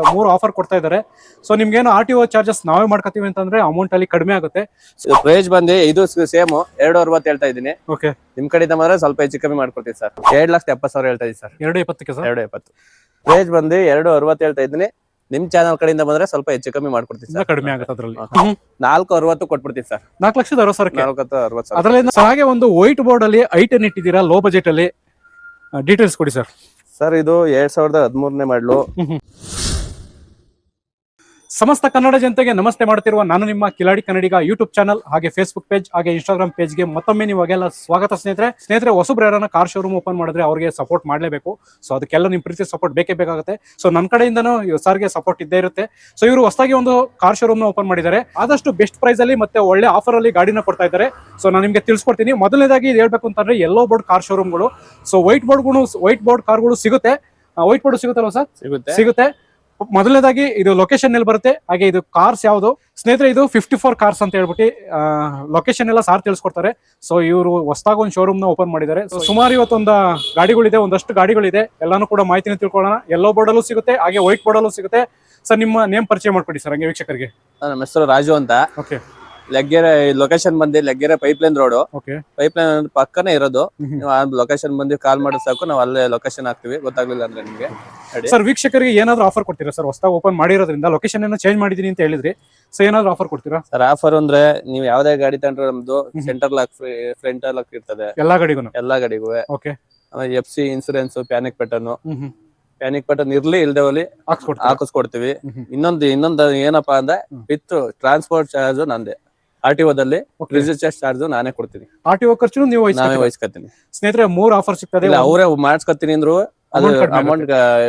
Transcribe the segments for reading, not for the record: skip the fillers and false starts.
3 offer ಕೊಡ್ತಾ ಇದ್ದಾರೆ. So ನಿಮ್ಗೇನು RTO ಚಾರ್ಜಸ್ ನಾವೇ ಮಾಡ್ಕೊತೀವಿ ಅಂತಂದ್ರೆ ಅಮೌಂಟ್ ಅಲ್ಲಿ ಕಡಿಮೆ ಆಗುತ್ತೆ. ಪ್ರೈಸ್ ಬಂದು ಇದು ಸೇಮ್ 2.60 ಹೇಳ್ತಾ ಇದೀನಿ. ಓಕೆ, ನಿಮ್ ಕಡೆಯಿಂದ ಮಾತ್ರ ಸ್ವಲ್ಪ ಹೆಚ್ಚು ಕಮ್ಮಿ ಮಾಡ್ಕೊಡ್ತೀವಿ ಸರ್. 2,70,000 ಹೇಳ್ತಾ ಇದೀನಿ ಸರ್. 2.20ಕ್ಕೆ ಸರ್. 2.20 ಪ್ರೈಸ್ ಬಂದು 2.60 ಹೇಳ್ತಾ ಇದೀನಿ. ನಿಮ್ ಚಾನಲ್ ಕಡೆಯಿಂದ ಬಂದ್ರೆ ಸ್ವಲ್ಪ ಹೆಚ್ಚು ಕಮ್ಮಿ ಮಾಡ್ಕೊಡ್ತೀವಿ ಸರ್. ಕಡಿಮೆ ಆಗುತ್ತೆ ಅದ್ರಲ್ಲಿ. 4.60 ಕೊಟ್ಬಿಡ್ತೀವಿ ಸರ್. 4,60,000ಕ್ಕೆ 4.60 ಅದರಲ್ಲಿ. ಹಾಗೆ ಒಂದು ವೈಟ್ ಬೋರ್ಡ್ ಅಲ್ಲಿ i10 ಇಟ್ಟಿದ್ದೀರಾ ಲೋ ಬಜೆಟ್ ಅಲ್ಲಿ, ಡೀಟೇಲ್ಸ್ ಕೊಡಿ ಸರ್. ಸರ್ ಇದು 2013ನೇ ಮಾಡಲು. ಸಮಸ್ತ ಕನ್ನಡ ಜನತೆಗೆ ನಮಸ್ತೆ ಮಾಡ್ತಿರುವ ನಾನು ನಿಮ್ಮ ಕಿಲಾಡಿ ಕನ್ನಡಿಗ ಯೂಟ್ಯೂಬ್ ಚಾನಲ್ ಹಾಗೆ ಫೇಸ್ಬುಕ್ ಪೇಜ್ ಹಾಗೆ ಇನ್ಸ್ಟಾಗ್ರಾಮ್ ಪೇಜ್ಗೆ ಮತ್ತೊಮ್ಮೆ ನಿಮಗೆಲ್ಲ ಸ್ವಾಗತ. ಸ್ನೇಹಿತರೆ ಹೊಸಬ್ರು ಯಾರನ್ನ ಕಾರ್ ಶೋರೂಮ್ ಓಪನ್ ಮಾಡಿದ್ರೆ ಅವ್ರಿಗೆ ಸಪೋರ್ಟ್ ಮಾಡಲೇಬೇಕು. ಸೊ ಅದಕ್ಕೆಲ್ಲ ನಿಮ್ಮ ಪ್ರೀತಿ ಸಪೋರ್ಟ್ ಬೇಕೇ ಬೇಕಾಗುತ್ತೆ. ಸೊ ನನ್ನ ಕಡೆಯಿಂದನೂ ಸರ್ಗೆ ಸಪೋರ್ಟ್ ಇದ್ದೇ ಇರುತ್ತೆ. ಸೊ ಇವರು ಹೊಸದಾಗಿ ಒಂದು ಕಾರ್ ಶೋರೂಮ್ ಓಪನ್ ಮಾಡಿದ್ದಾರೆ. ಆದಷ್ಟು ಬೆಸ್ಟ್ ಪ್ರೈಸ್ ಅಲ್ಲಿ ಮತ್ತೆ ಒಳ್ಳೆ ಆಫರ್ ಅಲ್ಲಿ ಗಾಡಿನ ಕೊಡ್ತಾ ಇದ್ದಾರೆ. ಸೊ ನಾನು ನಿಮಗೆ ತಿಳಿಸ್ಕೊಡ್ತೀನಿ. ಮೊದಲನೇದಾಗಿ ಇದು ಹೇಳ್ಬೇಕು ಅಂತಂದ್ರೆ ಯೆಲ್ಲೋ ಬೋರ್ಡ್ ಕಾರ್ ಶೋರೂಮ್ಗಳು. ಸೊ ವೈಟ್ ಬೋರ್ಡ್ ಕಾರ್ಗಳು ಸಿಗುತ್ತೆ. ವೈಟ್ ಬೋರ್ಡ್ ಸಿಗುತ್ತಲ್ವ ಸರ್? ಸಿಗುತ್ತೆ. ಮೊದಲನೇದಾಗಿ ಇದು ಲೊಕೇಶನ್ ಎಲ್ಲಿ ಬರುತ್ತೆ, ಹಾಗೆ ಇದು ಕಾರ್ಸ್ ಯಾವುದು ಸ್ನೇಹಿತರೆ, ಇದು 54 ಕಾರ್ಸ್ ಅಂತ ಹೇಳ್ಬಿಟ್ಟು ಲೊಕೇಶನ್ ಎಲ್ಲ ಸಾರ್ ತಿಳಿಸ್ಕೊಡ್ತಾರೆ. ಸೊ ಇವರು ಹೊಸದಾಗಿ ಒಂದು ಶೋರೂಮ್ ನ ಓಪನ್ ಮಾಡಿದ್ದಾರೆ. ಸುಮಾರು ಇವತ್ತೊಂದು ಗಾಡಿಗಳಿದೆ, ಒಂದಷ್ಟು ಗಾಡಿಗಳಿದೆ, ಎಲ್ಲಾನು ಕೂಡ ಮಾಹಿತಿನ ತಿಳ್ಕೊಳ್ಳೋಣ. ಯೆಲ್ಲೋ ಬೋರ್ಡ್ ಅಲ್ಲೂ ಸಿಗುತ್ತೆ ಹಾಗೆ ವೈಟ್ ಬೋರ್ಡ್ ಅಲ್ಲೂ ಸಿಗುತ್ತೆ. ಸರ್ ನಿಮ್ಮ ನೇಮ್ ಪರಿಚಯ ಮಾಡ್ಕೊಡಿ ಸರ್ ಹಂಗೆ ವೀಕ್ಷಕರಿಗೆ. ನಮ್ಮ ಹೆಸರು ರಾಜು ಅಂತ. ಓಕೆ, ಲೆಗ್ಗೆರೆ ಲೊಕೇಶನ್ ಬಂದು Laggere pipeline road. Okay, pipeline ಪಕ್ಕನೇ ಇರೋದು. ನೀವು ಆ ಲೊಕೇಶನ್ ಬಂದು ಕಾಲ್ ಮಾಡಿದ್ರೆ ಸಾಕು, ನಾವು ಅಲ್ಲೇ ಲೊಕೇಶನ್ ಹಾಕ್ತಿವಿ. ಗೊತ್ತಾಗ್ಲಿಲ್ಲ ಅಂದ್ರೆ ನಿಮಗೆ. ಸರ್ ವೀಕ್ಷಕರಿಗೆ ಏನಾದ್ರು ಆಫರ್ ಕೊಡ್ತೀರಾ ಸರ್? ಹೊಸದಾಗಿ ಓಪನ್ ಮಾಡಿರೋದ್ರಿಂದ ಲೊಕೇಶನ್ ಏನೋ ಚೇಂಜ್ ಮಾಡಿದೀನಿ ಅಂತ ಹೇಳಿದ್ರಿ. ಸೊ ಏನಾದ್ರು ಆಫರ್ ಕೊಡ್ತೀರಾ ಸರ್? ಆಫರ್ ಅಂದ್ರೆ ನೀವು ಯಾವ್ದೇ ಗಾಡಿ ತಗೊಂಡ್ರೆ ನಮ್ದು centre lock free, front lock ಇರ್ತದೆ ಎಲ್ಲಾ ಗಾಡಿಗೂ. ಓಕೆ, ಆಮೇಲೆ FC insurance, panic button. Panic button ಇರ್ಲಿ ಇಲ್ದೇವಲ್ಲಿ ಹಾಕಿಸ್ಕೊಡ್ತೀವಿ. ಇನ್ನೊಂದು ಏನಪ್ಪಾ ಅಂದ್ರೆ ವಿತ್ ಟ್ರಾನ್ಸ್ಪೋರ್ಟ್ ಚಾರ್ಜ್ ನಂದೆ. RTOದಲ್ಲಿ ರಿಜಿಸ್ಟರ್ ಚಾರ್ಜ್ ನಾನೇ ಕೊಡ್ತೀನಿ. RTO ಖರ್ಚು ನೀವು ನಾನೇ ವಹಿಸ್ಕೊತೀನಿ. ಸ್ನೇಹಿತರೆ 3 ಆಫರ್ ಸಿಗ್ತದೆ. ಅವರೇ ಮಾಡ್ಸ್ಕೊತೀನಿ ಅಂದ್ರು ಅದು ಅಮೌಂಟ್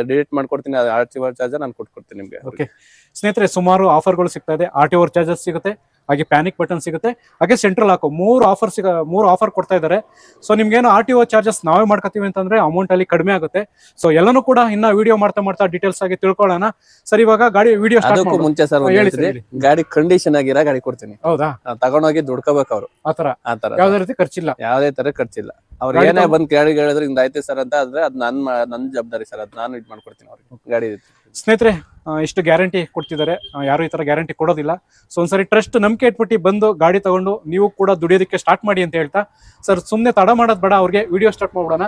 ಡಿಲೀಟ್ ಮಾಡ್ಕೊಡ್ತೀನಿ. RTO ಚಾರ್ಜ್ ನಾನು ಕೊಟ್ಕೊಡ್ತೀನಿ ನಿಮ್ಗೆ. ಓಕೆ ಸ್ನೇಹಿತರೆ, ಸುಮಾರು ಆಫರ್ಗಳು ಸಿಗ್ತಾ ಇದೆ. RTO ಚಾರ್ಜಸ್ ಸಿಗುತ್ತೆ, ಹಾಗೆ ಪ್ಯಾನಿಕ್ ಬಟನ್ ಸಿಗುತ್ತೆ, ಹಾಗೆ ಸೆಂಟ್ರಲ್ ಲಾಕ್. 3 ಆಫರ್ ಕೊಡ್ತಾ ಇದ್ದಾರೆ. ಸೊ ನಿಮ್ಗೇನು RTO ಚಾರ್ಜಸ್ ನಾವೇ ಮಾಡ್ಕೊತೀವಿ ಅಂತಂದ್ರೆ ಅಮೌಂಟ್ ಅಲ್ಲಿ ಕಡಿಮೆ ಆಗುತ್ತೆ. ಸೊ ಎಲ್ಲಾನು ಕೂಡ ಇನ್ನ ವಿಡಿಯೋ ಮಾಡ್ತಾ ಡೀಟೇಲ್ಸ್ ಆಗಿ ತಿಳ್ಕೊಳ್ಳೋಣ. ಸರ್ ಇವಾಗ ಗಾಡಿ ವಿಡಿಯೋ ಅದಕ್ಕೂ ಮುಂಚೆ ಸರ್ ಗಾಡಿ ಕಂಡೀಷನ್ ಆಗಿರೋ ಗಾಡಿ ಕೊಡ್ತೀನಿ. ಹೌದಾ? ತಗೊಂಡೋಗಿ ದುಡ್ಕೋಬೇಕು ಅವರು. ಆತರ ಯಾವ್ದೇ ರೀತಿ ಖರ್ಚಿಲ್ಲ, ಯಾವ್ದೇ ತರ ಖರ್ಚಿಲ್ಲ. ಅವ್ರು ಏನೇ ಬಂದ್ ಗಾಡಿ ಹೇಳಿದ್ರೆ ಹಿಂಗ್ ಆಯ್ತು ಸರ್ ಅಂತ ಆದ್ರೆ ಅದು ನನ್ ಜವಾಬ್ದಾರಿ ಸರ್. ಅದು ನಾನು ಇದ್ ಮಾಡ್ಕೊಡ್ತೀನಿ ಅವ್ರಿಗೆ ಗಾಡಿ. ಸ್ನೇಹಿತರೆ ಇಷ್ಟು ಗ್ಯಾರಂಟಿ ಕೊಡ್ತಿದ್ದಾರೆ, ಯಾರು ಈ ತರ ಗ್ಯಾರಂಟಿ ಕೊಡೋದಿಲ್ಲ. ಸೊ ಒಂದ್ಸರಿ ಟ್ರಸ್ಟ್ ನಂಬಿಕೆ ಇಟ್ಬಿಟ್ಟು ಬಂದು ಗಾಡಿ ತಗೊಂಡು ನೀವು ಕೂಡ ದುಡಿಯೋದಕ್ಕೆ ಸ್ಟಾರ್ಟ್ ಮಾಡಿ ಅಂತ ಹೇಳ್ತಾ, ಸರ್ ಸುಮ್ನೆ ತಡ ಮಾಡೋದ್ ಬೇಡ, ಅವ್ರಿಗೆ ವಿಡಿಯೋ ಸ್ಟಾರ್ಟ್ ಮಾಡ್ಬಿಡೋಣ.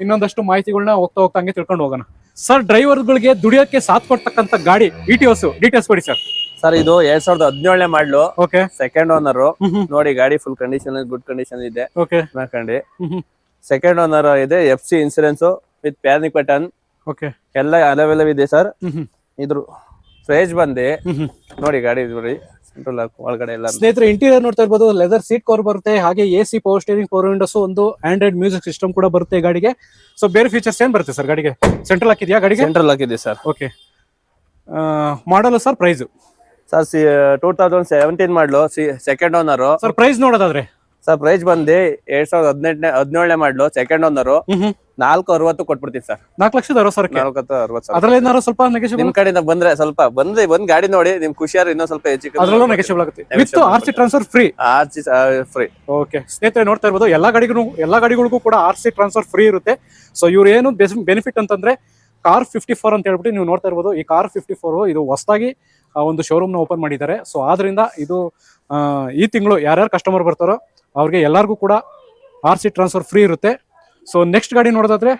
ಇನ್ನೊಂದಷ್ಟು ಮಾಹಿತಿಗಳನ್ನ ಹೋಗ್ತಾ ಹಂಗೆ ತಿಳ್ಕೊಂಡು ಹೋಗೋಣ. ಸರ್ ಡ್ರೈವರ್ಗಳಿಗೆ ದುಡಿಯೋಕೆ ಸಾಥ್ ಕೊಡ್ತಕ್ಕಂಥ ಗಾಡಿ ಇಟಿಯೋಸ್ ಡೀಟೇಲ್ಸ್ ಕೊಡಿ ಸರ್. ಸರ್ ಇದು 2017ನೇ ಮಾಡಲು. Okay, second owner. ನೋಡಿ ಗಾಡಿ ಫುಲ್ ಕಂಡೀಷನ್, ಗುಡ್ ಕಂಡೀಷನ್ ಇದೆ. ಓಕೆ, ಹಾಕೊಂಡಿ ಸೆಕೆಂಡ್ ಓನರ್ ಇದೆ. FC insurance with panic button. Okay, ಎಲ್ಲ ಅವೈಲೇಬಲ್ ಇದೆ ಸರ್. ಇದ್ರ ಪ್ರೈಸ್ ಬಂದು ನೋಡಿ ಗಾಡಿ ನೋಡಿ ಸೆಂಟ್ರಲ್ ಲಾಕ್ ಒಳಗಡೆ ಎಲ್ಲ. ಸ್ನೇಹಿತರೆ ಇಂಟೀರಿಯರ್ ನೋಡ್ತಾ ಇರ್ಬೋದು, ಲೆದರ್ ಸೀಟ್ ಕವರ್ ಬರುತ್ತೆ, ಹಾಗೆ AC, power steering, power Windows, ಒಂದು ಆಂಡ್ರಾಯ್ಡ್ ಮ್ಯೂಸಿಕ್ ಸಿಸ್ಟಮ್ ಕೂಡ ಬರುತ್ತೆ ಗಾಡಿಗೆ. ಸೊ ಬೇರೆ ಫೀಚರ್ಸ್ ಏನ್ ಬರುತ್ತೆ ಸರ್ ಗಾಡಿಗೆ? ಸೆಂಟ್ರಲ್ ಲಾಕ್ ಇದೆಯಾ ಗಾಡಿಗೆ? ಸೆಂಟ್ರಲ್ ಲಾಕ್ ಇದೆ ಸರ್. ಓಕೆ, ಮಾಡಲ್ಲ ಸರ್ ಪ್ರೈಸ್? ಸರ್ 2017 ಮಾಡಲು, ಸೆಕೆಂಡ್ ಓನರ್. ಸರ್ ಪ್ರೈಸ್ ನೋಡೋದಾದ್ರೆ ಸರ್ ಪ್ರೈಸ್ ಬಂದು 2017ನೇ ಮಾಡಲು, ಸೆಕೆಂಡ್ ಓನರ್. 4.60 ಕೊಟ್ಬಿಡ್ತೀವಿ ಸರ್. 4,60,000. 4.60 ಅದ್ರಲ್ಲಿ ಏನಾದ್ರು ಸ್ವಲ್ಪ ನೆಗೆಷಿಬಲ್ ನಿಮ್ ಕಡೆಯಿಂದ ಬಂದ್ರೆ ಸ್ವಲ್ಪ ಬಂದ್ ಗಾಡಿ ನೋಡಿ ನಿಮ್ ಖುಷಿಯಾರ ಇನ್ನೊಂದ್ ಸ್ವಲ್ಪ ಹೆಚ್ಚು ಅದ್ರಲ್ಲೂ ನೆಗೆಷಿಬಲ್ ಆಗುತ್ತೆ. With RC transfer free. Free. Okay ಸ್ನೇಹಿತರೆ ನೋಡ್ತಾ ಇರ್ಬೋದು, ಎಲ್ಲಾ ಗಾಡಿಗಳಿಗೂ ಕೂಡ RC ಟ್ರಾನ್ಸ್ಫರ್ ಫ್ರೀ ಇರುತ್ತೆ. ಸೊ ಇವ್ರು ಏನು ಬೆನಿಫಿಟ್ ಅಂತಂದ್ರೆ ಕಾರ್ 54 ಅಂತ ಹೇಳ್ಬಿಟ್ಟು ನೀವು ನೋಡ್ತಾ ಇರ್ಬೋದು. ಈ ಕಾರ್ 54 ಇದು ಹೊಸದಾಗಿ ಒಂದು ಶೋರೂಮ್ ನ ಓಪನ್ ಮಾಡಿದ್ದಾರೆ. ಸೊ ಆದ್ರಿಂದ ಇದು ಈ ತಿಂಗಳು ಯಾರ್ಯಾರು ಕಸ್ಟಮರ್ ಬರ್ತಾರೋ ಅವ್ರಿಗೆ ಎಲ್ಲರಿಗೂ ಕೂಡ RC ಟ್ರಾನ್ಸ್ಫರ್ ಫ್ರೀ ಇರುತ್ತೆ. ಸೊ ನೆಕ್ಸ್ಟ್ ಗಾಡಿ ನೋಡೋದಾದ್ರೆ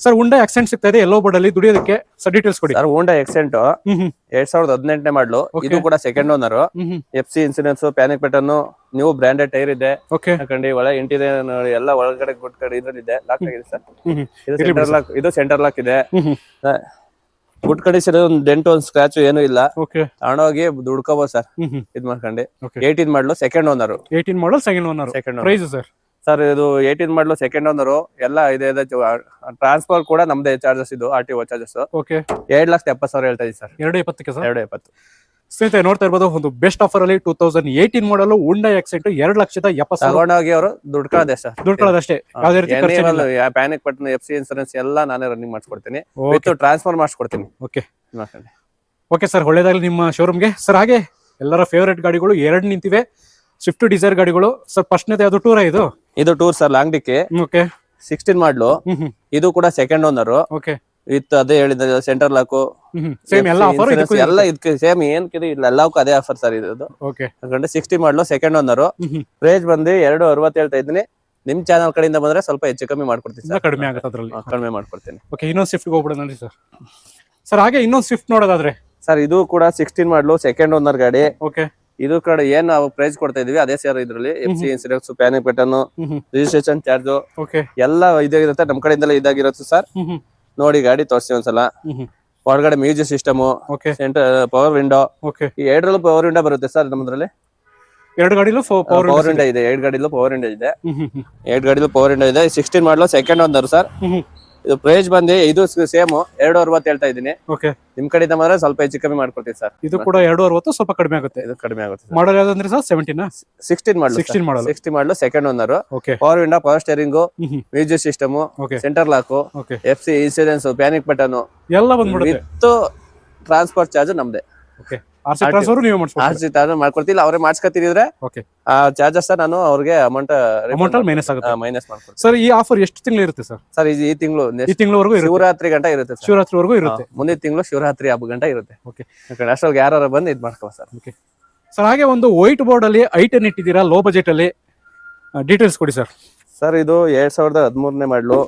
ಸರ್ ಹುಂಡೈ ಆಕ್ಸೆಂಟ್ ಸಿಗ್ತಾ ಇದೆ ಯೆಲ್ಲೋ ಬೋರ್ಡ್ ಅಲ್ಲಿ ದುಡಿಯೋದಕ್ಕೆ. ಸರ್ ಡೀಟೇಲ್ಸ್ ಕೊಡಿ. ಸರ್ ಹುಂಡೈ ಆಕ್ಸೆಂಟ್ 2018ನೇ ಮಾಡಲು. ಇದು ಕೂಡ second owner. FC insurance, panic button, new branded tyre ಇದೆ. ಓಕೆ, ಹಾಕೊಂಡಿ ಒಳ ಇಂಟೀರಿಯರ್ ಎಲ್ಲ ಒಳಗಡೆ ಗುಡ್ ಕಡೆ ಇದ್ರಲ್ಲಿದೆ. ಲಾಕ್ ಆಗಿದೆ ಸರ್. ಇದು ಸೆಂಟರ್ ಲಾಕ್. ಇದು ಸೆಂಟರ್ ಲಾಕ್ ಇದೆ. ಗುಡ್ ಕಂಡೀಷನ್, ಒಂದು ಡೆಂಟ್, ಒಂದು ಸ್ಕ್ರಾಚ್ ಏನು ಇಲ್ಲ. ಓಕೆ, ತಗೊಂಡೋಗಿ ದುಡ್ಕೋಬಹುದು ಸರ್. ಇದ್ ಮಾಡ್ಕೊಂಡಿ 18 ಮಾಡಲು, ಸೆಕೆಂಡ್ ಓನರ್. 18 ಮಾಡಲ್ second owner. Price sir? Sir ಇದು 18 ಮಾಡಲು, ಸೆಕೆಂಡ್ ಓನರ್. ಎಲ್ಲ ಇದೆ. ಟ್ರಾನ್ಸ್ಫರ್ ಕೂಡ ನಮ್ದೇ ಚಾರ್ಜಸ್. ಇದು RTO ಚಾರ್ಜಸ್. ಓಕೆ, 2,70,000 ಹೇಳ್ತಾ ಇದೀವಿ ಸರ್. 2.20ಕ್ಕೆ ಸರ್. 2.20. ಸ್ನೇಹಿತರೆ ನೋಡ್ತಾ ಇರ್ಬೋದು, ಒಂದು ಬೆಸ್ಟ್ ಆಫರ್ ಅಲ್ಲಿ 2018 ಮಾಡಲು ಹುಂಡೈ ಆಕ್ಸೆಂಟ್ 2,70,000 ತಗೊಂಡೋಗಿ ಅವರು ದುಡ್ಕೊಳ್ಳೋದೇ ಸರ್. ದುಡ್ಕೊಳ್ಳೋದಷ್ಟೇ, ಯಾವುದೇ ರೀತಿ ಪ್ಯಾನಿಕ್ ಬಟನ್, FC ಇನ್ಸೂರೆನ್ಸ್ ಎಲ್ಲ ನಾನೇ ರನ್ನಿಂಗ್ ಮಾಡಿಸ್ಕೊಡ್ತೀನಿ. ವಿತ್ ಟ್ರಾನ್ಸ್ಫರ್ ಮಾಡಿಸ್ಕೊಡ್ತೀನಿ. ಓಕೆ ಓಕೆ ಸರ್, ಒಳ್ಳೇದಾಗಲಿ ನಿಮ್ಮ ಶೋರೂಮ್ಗೆ. ಸರ್ ಹಾಗೆ ಎಲ್ಲರ ಫೇವರೇಟ್ ಗಾಡಿಗಳು 2 ನಿಂತಿವೆ, ಸ್ವಿಫ್ಟ್ ಡಿಸೈರ್ ಗಾಡಿಗಳು. ಸರ್ ಫಸ್ಟ್ನೇದು ಯಾವ್ದು ಟೂರ್ ಇದು? ಇದು ಟೂರ್ ಸರ್, ಲಾಂಗ್ ಡಿಕ್ಕಿ. ಓಕೆ, 16 ಮಾಡಲು. ಇದು ಕೂಡ ಸೆಕೆಂಡ್ ಓನರ್. ಓಕೆ, ವಿತ್ ಅದೇ ಹೇಳಿದ ಸೆಂಟರ್ ಲಾಕು ಸೇಮ್ ಎಲ್ಲ ಆಫರ್ ಎಲ್ಲ ಇದಕ್ಕೆ ಸೇಮ್ ಏನ್ಕಿದೆ ಇಲ್ಲ ಎಲ್ಲಕ್ಕೂ ಅದೇ ಆಫರ್ ಸರ್ ಇದು. ಓಕೆ ಯಾಕಂದ್ರೆ 60 ಮಾಡಲು ಸೆಕೆಂಡ್ ಓನರ್, ಪ್ರೈಸ್ ಬಂದು 260 ಹೇಳ್ತಾ ಇದ್ದೀನಿ. ನಿಮ್ ಚಾನಲ್ ಕಡೆಯಿಂದ ಬಂದ್ರೆ ಸ್ವಲ್ಪ ಹೆಚ್ಚು ಕಮ್ಮಿ ಮಾಡ್ಕೊಡ್ತೀನಿ ಸರ್. ಕಡಿಮೆ ಆಗುತ್ತೆ ಅದ್ರಲ್ಲಿ, ಕಡಿಮೆ ಮಾಡ್ಕೊಡ್ತೀನಿ. ಓಕೆ, ಇನ್ನೊಂದು ಸ್ವಿಫ್ಟ್ ಹೋಗ್ಬಿಡೋಣ ಸರ್. ಸರ್ ಹಾಗೆ ಇನ್ನೊಂದು ಸ್ವಿಫ್ಟ್ ನೋಡೋದಾದ್ರೆ ಸರ್, ಇದು ಕೂಡ 16 ಮಾಡಲು ಸೆಕೆಂಡ್ ಓನರ್ ಗಾಡಿ. ಓಕೆ, ಇದು ಕಡೆ ಏನ್ ನಾವು ಪ್ರೈಸ್ ಕೊಡ್ತಾ ಇದೀವಿ ಅದೇ ಸರ್. ಇದ್ರಲ್ಲಿ FC insurance, panic button, registration charge okay ಎಲ್ಲ ಇದಾಗಿರುತ್ತೆ. ನಮ್ ಕಡೆಯಿಂದಲೇ ಇದಾಗಿರುತ್ತೆ ಸರ್. ನೋಡಿ ಗಾಡಿ ತೋರಿಸಿ ಒಂದ್ಸಲ. ಹೊರಗಡೆ music system, centre power window. Okay, ಈ 2 ಪವರ್ ವಿಂಡೋ ಬರುತ್ತೆ ಸರ್ ನಮ್ಮದ್ರಲ್ಲಿ. 2 ಗಾಡಿಲೂ ಪವರ್ ವಿಂಡೋ ಇದೆ, 2 ಗಾಡಿಲೂ ಪವರ್ ವಿಂಡೋ ಇದೆ. 2 ಗಾಡಿಲೂ ಪವರ್ ವಿಂಡೋ ಇದೆ. 16 ಮಾಡಲು ಸೆಕೆಂಡ್ ಓನರ್ ಸರ್. ಇದು ಪ್ರೈಸ್ ಬಂದು ಇದು ಸೇಮ್ 260 ಹೇಳ್ತಾ ಇದ್ದೀನಿ. ಓಕೆ, ನಿಮ್ ಕಡೆಯಿಂದ ಮಾತ್ರ ಸ್ವಲ್ಪ ಹೆಚ್ಚು ಕಮ್ಮಿ ಮಾಡ್ಕೊಡ್ತೀವಿ ಸರ್. ಇದು ಕೂಡ 260, ಸ್ವಲ್ಪ ಕಡಿಮೆ ಆಗುತ್ತೆ. ಇದು ಕಡಿಮೆ ಆಗುತ್ತೆ. ಮಾಡಲ್ ಯಾವ್ದಂದ್ರೆ ಸರ್ 17 16 ಮಾಡಲು 60 ಮಾಡಲು second owner. Power window, power steering, music system, centre lock, FC insurance, panic button ಎಲ್ಲ ಬಂದ್ಬಿಡುತ್ತೆ. ವಿತ್ ಟ್ರಾನ್ಸ್ಪೋರ್ಟ್ ಚಾರ್ಜ್ ನಮ್ದೆ. ಓಕೆ, RC ಟ್ರಾನ್ಸ್ಫರ್ ನೀವು ಮಾಡಿಸ್ಕೊಡ್ತೀರಾ? RC ಟ್ರಾನ್ಸ್ಫರ್ ಮಾಡ್ಕೊಡ್ತಿಲ್ಲ, ಅವರೇ ಮಾಡಿಸ್ಕೊತಿದ್ರೆ ಓಕೆ, ಆ ಚಾರ್ಜಸ್ ನಾನು ಅವ್ರಿಗೆ ಅಮೌಂಟ್ ಮೈನಸ್ ಆಗುತ್ತೆ. ಮೈನಸ್ ಮಾಡ್ಕೊಡ್ತೀನಿ ಸರ್. ಈ ಆಫರ್ ಎಷ್ಟು ತಿಂಗಳು ಇರುತ್ತೆ ಸರ್? ಸರ್ ಈ ತಿಂಗಳು ಈ ತಿಂಗಳವರೆಗೂ ಇರುತ್ತೆ, ಶಿವರಾತ್ರಿ ಗಂಟ ಇರುತ್ತೆ ಸರ್. ಶಿವರಾತ್ರಿವರೆಗೂ ಇರುತ್ತೆ. ಮುಂದಿನ ತಿಂಗಳು ಶಿವರಾತ್ರಿ ಹಬ್ಬ ಗಂಟ ಇರುತ್ತೆ. ಓಕೆ, ಅಷ್ಟೊಳಗೆ ಯಾರು ಬಂದು ಇದು ಮಾಡ್ಕೋ ಸರ್. Okay sir. ಹಾಗೆ ಒಂದು ವೈಟ್ ಬೋರ್ಡ್ ಅಲ್ಲಿ i10 ಇಟ್ಟಿದ್ದೀರಾ, ಲೋ ಬಜೆಟ್ ಅಲ್ಲಿ, ಡೀಟೇಲ್ಸ್ ಕೊಡಿ ಸರ್. ಸರ್, ಇದು 2013ನೇ ಮಾಡಲು,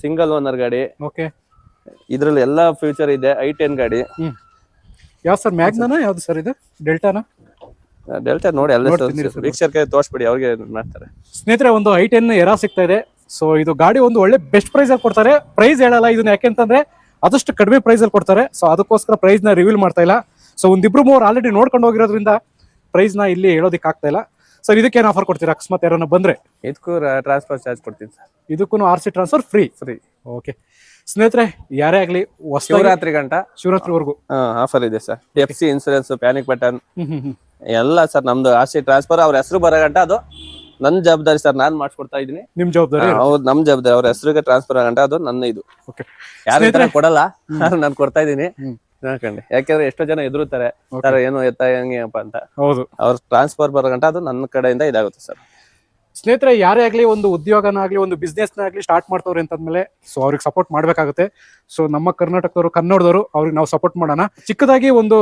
ಸಿಂಗಲ್ ಓನರ್ ಗಾಡಿ. ಓಕೆ, ಇದ್ರಲ್ಲಿ ಎಲ್ಲಾ ಫ್ಯೂಚರ್ ಇದೆ. i10 ಗಾಡಿ. ಯಾವ ಸರ್? ಮ್ಯಾಗ್ನಾನ ಯಾವ್ದು ಸರ್ ಇದು? ಡೆಲ್ಟಾನ? ಡೆಲ್ಟಾ ನೋಡಿ, ಎಲ್ಲ ವೀಕ್ಷಕರಿಗೆ ತೋರಿಸ್ಬಿಡಿ, ಅವ್ರಿಗೆ ಮಾಡ್ತಾರೆ. ಸ್ನೇಹಿತರೆ, ಒಂದು i10 ಎರಾ ಸಿಗ್ತಾ ಇದೆ. ಸೊ ಇದು ಗಾಡಿ ಒಂದು ಒಳ್ಳೆ ಬೆಸ್ಟ್ ಪ್ರೈಸ್ ಅಲ್ಲಿ ಕೊಡ್ತಾರೆ. ಪ್ರೈಸ್ ಹೇಳಲ್ಲ ಇದನ್ನ, ಯಾಕೆಂತಂದ್ರೆ ಆದಷ್ಟು ಕಡಿಮೆ ಪ್ರೈಸ್ ಅಲ್ಲಿ ಕೊಡ್ತಾರೆ. ಸೊ ಅದಕ್ಕೋಸ್ಕರ ಪ್ರೈಸ್ ನ ರಿವೀಲ್ ಮಾಡ್ತಾ ಇಲ್ಲ. ಸೊ ಒಂದಿಬ್ರು ಮೂವರು ಆಲ್ರೆಡಿ ನೋಡ್ಕೊಂಡು ಹೋಗಿರೋದ್ರಿಂದ ಪ್ರೈಸ್ ನ ಇಲ್ಲಿ ಹೇಳೋದಿಕ್ ಆಗ್ತಾ ಇಲ್ಲ. ಸರ್, ಇದಕ್ಕೇನು ಆಫರ್ ಕೊಡ್ತೀರಾ ಅಕಸ್ಮಾತ್ ಯಾರನ್ನ ಬಂದ್ರೆ? ಇದಕ್ಕೂ ಟ್ರಾನ್ಸ್ಫರ್ ಚಾರ್ಜ್ ಕೊಡ್ತೀನಿ ಸರ್. ಇದಕ್ಕೂ RC ಟ್ರಾನ್ಸ್ಫರ್ ಫ್ರೀ. ಓಕೆ ಸ್ನೇಹಿತರೆ, ಯಾರೇ ಆಗ್ಲಿ ಶಿವರಾತ್ರಿ ಗಂಟ, ಶಿವರಾತ್ರಿವರೆಗೂ ಆಫರ್ ಇದೆ sir. FC insurance, panic button ಎಲ್ಲ ಸರ್ ನಮ್ದು. RC ಟ್ರಾನ್ಸ್ಫರ್ ಅವ್ರ ಹೆಸರು ಬರೋ ಗಂಟ ಅದು ನನ್ ಜವಾಬ್ದಾರಿ ಸರ್. ನಾನ್ ಮಾಡ್ಕೊಡ್ತಾ ಇದೀನಿ. ನಿಮ್ ಜವಾಬ್ದಾರಿ? ಹೌದು, ನಮ್ ಜವಾಬ್ದಾರಿ. ಅವ್ರ ಹೆಸರಿಗೆ ಟ್ರಾನ್ಸ್ಫರ್ ಆಗಂಟ ಅದು ನನ್ನ ಇದು. ಯಾರು ಕೊಡಲ್ಲ, ನಾನು ಕೊಡ್ತಾ ಇದೀನಿ. ಯಾಕೆಂದ್ರೆ ಎಷ್ಟೋ ಜನ ಎದುರುತ್ತಾರೆ ಸರ್, ಏನು ಎತ್ತ ಹೆಂಗಪ್ಪ ಅಂತ. ಹೌದು, ಅವ್ರ ಟ್ರಾನ್ಸ್ಫರ್ ಬರೋ ಗಂಟ ಅದು ನನ್ನ ಕಡೆಯಿಂದ ಇದಾಗುತ್ತೆ ಸರ್. ಸ್ನೇಹಿತರೆ, ಯಾರೇ ಆಗ್ಲಿ ಒಂದು ಉದ್ಯೋಗನಾಗ್ಲಿ ಒಂದು ಬಿಸ್ನೆಸ್ ಆಗ್ಲಿ ಸ್ಟಾರ್ಟ್ ಮಾಡ್ತವ್ರೆ ಅಂತಂದ್ಮೇಲೆ ಸೊ ಅವ್ರಿಗೆ ಸಪೋರ್ಟ್ ಮಾಡ್ಬೇಕಾಗುತ್ತೆ. ಸೊ ನಮ್ಮ ಕರ್ನಾಟಕದವರು, ಕನ್ನಡದವರು, ಅವ್ರಿಗೆ ನಾವು ಸಪೋರ್ಟ್ ಮಾಡೋಣ. ಚಿಕ್ಕದಾಗಿ ಒಂದು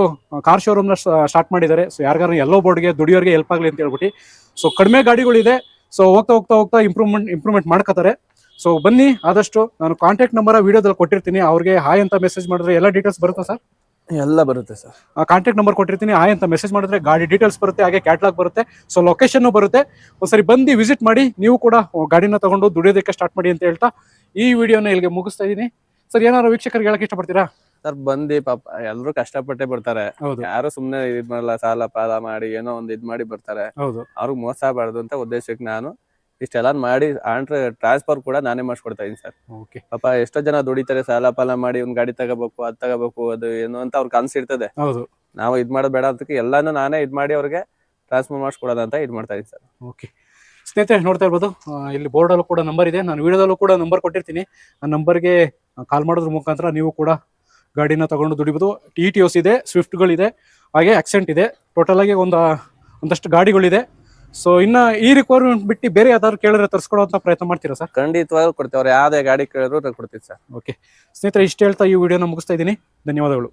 ಕಾರ್ ಶೋರೂಮ್ ನ ಸ್ಟಾರ್ಟ್ ಮಾಡಿದ್ದಾರೆ. ಸೊ ಯಾರಿಗಾರು ಎಲ್ಲೋ ಬೋರ್ಡ್ಗೆ ದುಡಿಯೋರಿಗೆ ಹೆಲ್ಪ್ ಆಗ್ಲಿ ಅಂತ ಹೇಳ್ಬಿಟ್ಟು. ಸೊ ಕಡಿಮೆ ಗಾಡಿಗಳಿದೆ. ಸೊ ಹೋಗ್ತಾ ಹೋಗ್ತಾ ಹೋಗ್ತಾ ಇಂಪ್ರೂವ್ಮೆಂಟ್ ಮಾಡ್ಕೋತಾರೆ. ಸೊ ಬನ್ನಿ, ಆದಷ್ಟು ನಾನು ಕಾಂಟ್ಯಾಕ್ಟ್ ನಂಬರ್ ವಿಡಿಯೋದಲ್ಲಿ ಕೊಟ್ಟಿರ್ತೀನಿ. ಅವ್ರಿಗೆ ಹಾಯ್ ಅಂತ ಮೆಸೇಜ್ ಮಾಡಿದ್ರೆ ಎಲ್ಲ ಡೀಟೇಲ್ಸ್ ಬರುತ್ತಾ ಸರ್? ಎಲ್ಲ ಬರುತ್ತೆ ಸರ್. ಕಾಂಟ್ಯಾಕ್ಟ್ ನಂಬರ್ ಕೊಟ್ಟಿರ್ತೀನಿ. ಹಾಯ್ ಅಂತ ಮೆಸೇಜ್ ಮಾಡಿದ್ರೆ ಗಾಡಿ ಡೀಟೇಲ್ಸ್ ಬರುತ್ತೆ, ಹಾಗೆ ಕ್ಯಾಟ್ಲಾಗ್ ಬರುತ್ತೆ. ಸೊ ಲೊಕೇಶನ್ ಬರುತ್ತೆ. ಒಂದ್ಸರಿ ಬಂದು ವಿಸಿಟ್ ಮಾಡಿ, ನೀವು ಕೂಡ ಗಾಡಿನ ತಗೊಂಡು ದುಡಿಯೋದಕ್ಕೆ ಸ್ಟಾರ್ಟ್ ಮಾಡಿ ಅಂತ ಹೇಳ್ತಾ ಈ ವಿಡಿಯೋನ ಇಲ್ಲಿಗೆ ಮುಗಿಸ್ತಾ ಇದೀನಿ. ಸರ್, ಏನಾದ್ರು ವೀಕ್ಷಕರಿಗೆ ಹೇಳಕ್ ಇಷ್ಟಪಡ್ತೀರಾ? ಸರ್, ಬಂದಿ ಪಾಪ ಎಲ್ರು ಕಷ್ಟಪಟ್ಟೆ ಬರ್ತಾರೆ. ಯಾರು ಸುಮ್ನೆ ಇದ್ ಮಾಡಲ್ಲ, ಸಾಲ ಪಾಲ ಮಾಡಿ ಏನೋ ಒಂದ್ ಇದ್ ಮಾಡಿ ಬರ್ತಾರೆ. ಅವ್ರಿಗೆ ಮೋಸ ಆಗಬಾರ್ದು ಅಂತ ಉದ್ದೇಶಕ್ಕೆ ನಾನು ಇಷ್ಟೆಲ್ಲ ಮಾಡಿ ಟ್ರಾನ್ಸ್ಫರ್ ಕೂಡ ನಾನೇ ಮಾಡಿಸ್ಕೊಡ್ತಾ ಇದೀನಿ ಸರ್. ಪಾಪ ಎಷ್ಟೋ ಜನ ದುಡಿತಾರೆ, ಸಾಲ ಪಾಲ ಮಾಡಿ ಒಂದ್ ಗಾಡಿ ತಗೋಬೇಕು, ಅದ್ ತಗೋಬೇಕು, ಅದು ಏನು ಅಂತ ಅವ್ರ ಕನ್ಸು ಇರ್ತದೆ. ನಾವು ಇದ್ ಮಾಡೋದ್ ಬೇಡ ಅದಕ್ಕೆ ಎಲ್ಲಾನು ನಾನೇ ಇದ್ ಮಾಡಿ ಅವ್ರಿಗೆ ಟ್ರಾನ್ಸ್ಫರ್ ಮಾಡಿಸ್ಕೊಡೋದ ಅಂತ ಇದ್ ಮಾಡ್ತಾ ಇದೀನಿ ಸರ್. ಓಕೆ ಸ್ನೇಹಿತರೆ, ನೋಡ್ತಾ ಇರ್ಬೋದು, ಇಲ್ಲಿ ಬೋರ್ಡ್ ಅಲ್ಲೂ ಕೂಡ ನಂಬರ್ ಇದೆ. ನಾನು ವಿಡಿಯೋದಲ್ಲೂ ಕೂಡ ನಂಬರ್ ಕೊಟ್ಟಿರ್ತೀನಿ. ಆ ನಂಬರ್ಗೆ ಕಾಲ್ ಮಾಡೋದ್ರ ಮುಖಾಂತರ ನೀವು ಕೂಡ ಗಾಡಿನ ತಗೊಂಡು ದುಡಿಬೋದು. TTOS ಇದೆ, ಸ್ವಿಫ್ಟ್ಗಳಿದೆ, ಹಾಗೆ ಆಕ್ಸೆಂಟ್ ಇದೆ. ಟೋಟಲ್ ಆಗಿ ಒಂದಷ್ಟು ಗಾಡಿಗಳಿದೆ. ಸೊ ಇನ್ನ ಈ ರಿಕ್ವೈರ್ಮೆಂಟ್ ಬಿಟ್ಟು ಬೇರೆ ಯಾವ್ದಾದ್ರು ಕೇಳಿದ್ರೆ ತರಿಸ್ಕೊಡುವಂತ ಪ್ರಯತ್ನ ಮಾಡ್ತೀರಾ ಸರ್? ಖಂಡಿತವಾಗ್ಲೂ ಕೊಡ್ತೇವೆ. ಅವ್ರು ಯಾವ್ದೇ ಗಾಡಿ ಕೇಳಿದ್ರು ಕೊಡ್ತೀವಿ ಸರ್. ಓಕೆ ಸ್ನೇಹಿತರೆ, ಇಷ್ಟು ಹೇಳ್ತಾ ಈ ವಿಡಿಯೋನ ಮುಗಿಸ್ತಾ ಇದ್ದೀನಿ. ಧನ್ಯವಾದಗಳು.